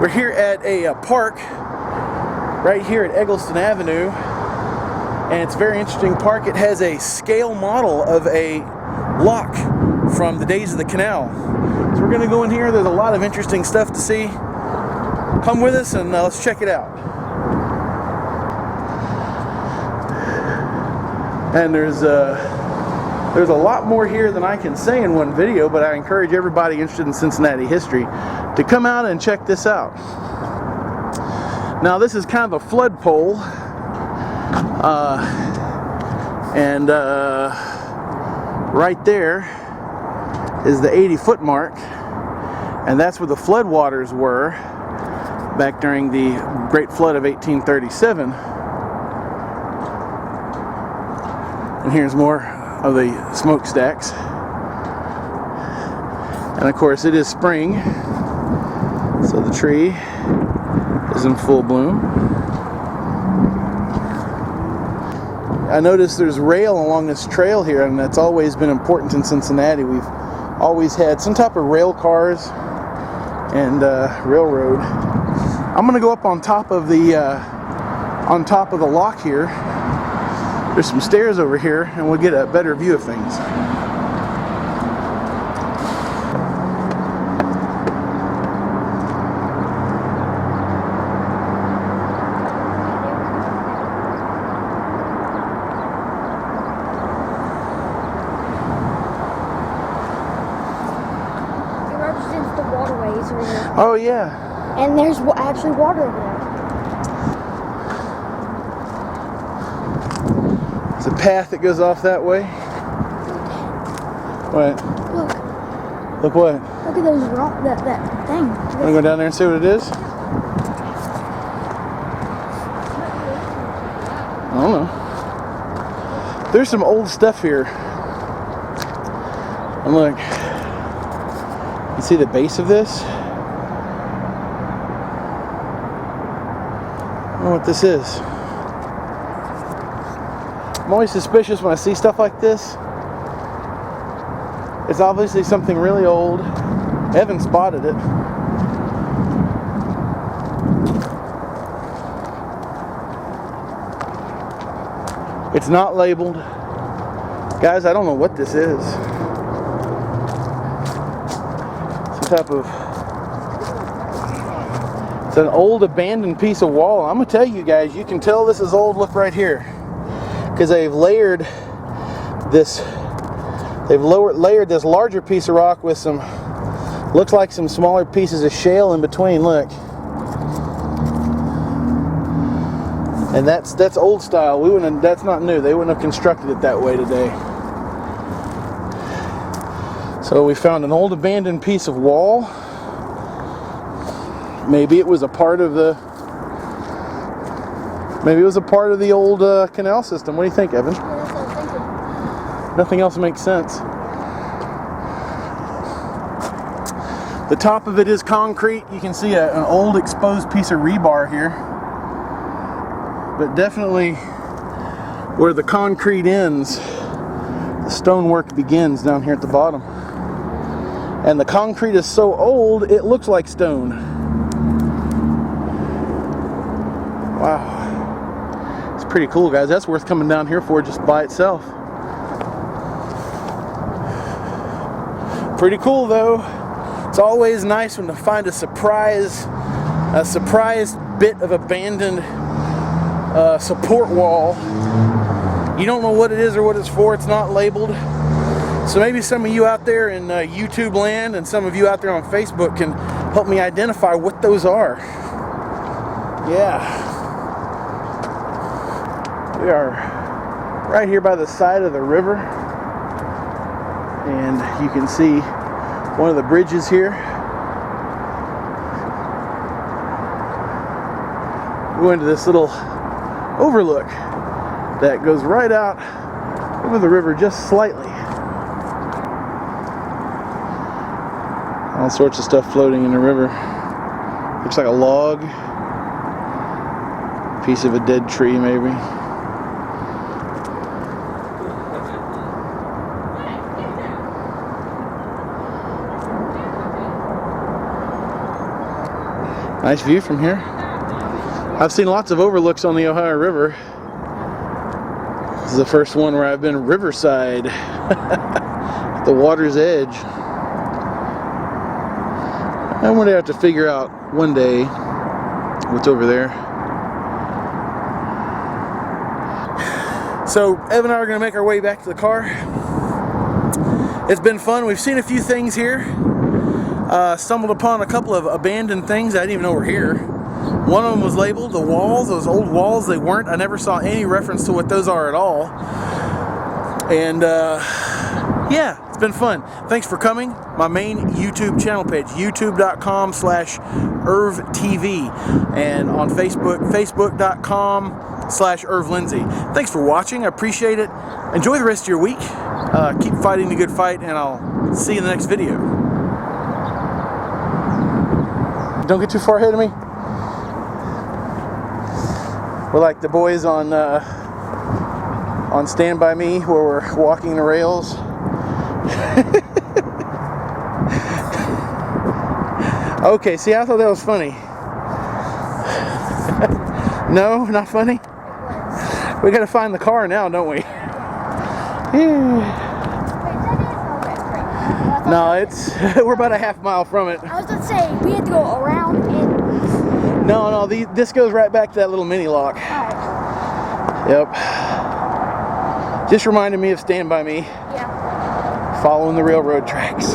We're here at a park right here at Eggleston Avenue, and it's a very interesting park. It has a scale model of a lock from the days of the canal. So we're going to go in here. There's a lot of interesting stuff to see. Come with us and let's check it out. And there's a lot more here than I can say in one video, but I encourage everybody interested in Cincinnati history to come out and check this out. Now this is kind of a flood pole, and right there is the 80-foot mark, and that's where the floodwaters were back during the Great Flood of 1837. And here's more of the smokestacks. And of course it is spring, so the tree is in full bloom. I noticed there's rail along this trail here, and that's always been important in Cincinnati. We've always had some type of rail cars and railroad. I'm gonna go up on top of the lock here. There's some stairs over here, and we'll get a better view of things. It represents the waterways over here. Oh yeah. And there's actually water over there. There's a path that goes off that way. What? Look. Look what? Look at those that thing. Wanna go down there and see what it is? I don't know. There's some old stuff here. And look. You see the base of this? I don't know what this is. I'm always suspicious when I see stuff like this. It's obviously something really old. Evan spotted it. It's not labeled. Guys, I don't know what this is. Some type of... It's an old abandoned piece of wall. I'm gonna tell you guys, you can tell this is old. Look right here. Because they've layered this, layered this larger piece of rock with some, looks like some smaller pieces of shale in between. Look, and that's old style. We wouldn't. That's not new. They wouldn't have constructed it that way today. So we found an old abandoned piece of wall. Maybe it was a part of the. Maybe it was a part of the old canal system. What do you think, Evan? Yeah, that's what I was thinking. Nothing else makes sense. The top of it is concrete. You can see an old exposed piece of rebar here. But definitely where the concrete ends, the stonework begins down here at the bottom. And the concrete is so old, it looks like stone. Wow. Pretty cool, guys. That's worth coming down here for just by itself. Pretty cool though. It's always nice when to find a surprise bit of abandoned support wall. You don't know what it is or what it's for. It's not labeled. So maybe some of you out there in YouTube land and some of you out there on Facebook can help me identify what those are. Yeah. We are right here by the side of the river, and you can see one of the bridges here. We go into this little overlook that goes right out over the river just slightly. All sorts of stuff floating in the river. Looks like a log, piece of a dead tree maybe. Nice view from here. I've seen lots of overlooks on the Ohio River. This is the first one where I've been riverside, the water's edge. I'm going to have to figure out one day what's over there. So Ev and I are going to make our way back to the car. It's been fun. We've seen a few things here. Stumbled upon a couple of abandoned things I didn't even know were here. One of them was labeled, the walls, those old walls, they weren't. I never saw any reference to what those are at all. And yeah, it's been fun. Thanks for coming. My main YouTube channel page, youtube.com/ErvTV, and on Facebook, facebook.com/ErvLindsay. Thanks for watching. I appreciate it. Enjoy the rest of your week. Keep fighting the good fight, and I'll see you in the next video. Don't get too far ahead of me. We're like the boys on Stand By Me, where we're walking the rails. Okay, see, I thought that was funny. No, not funny? We gotta find the car now, don't we? No, it's we're about a half mile from it. I was gonna say we had to go around and. No, this goes right back to that little mini lock. Alright. Yep. Just reminded me of Stand By Me. Yeah. Following the railroad tracks.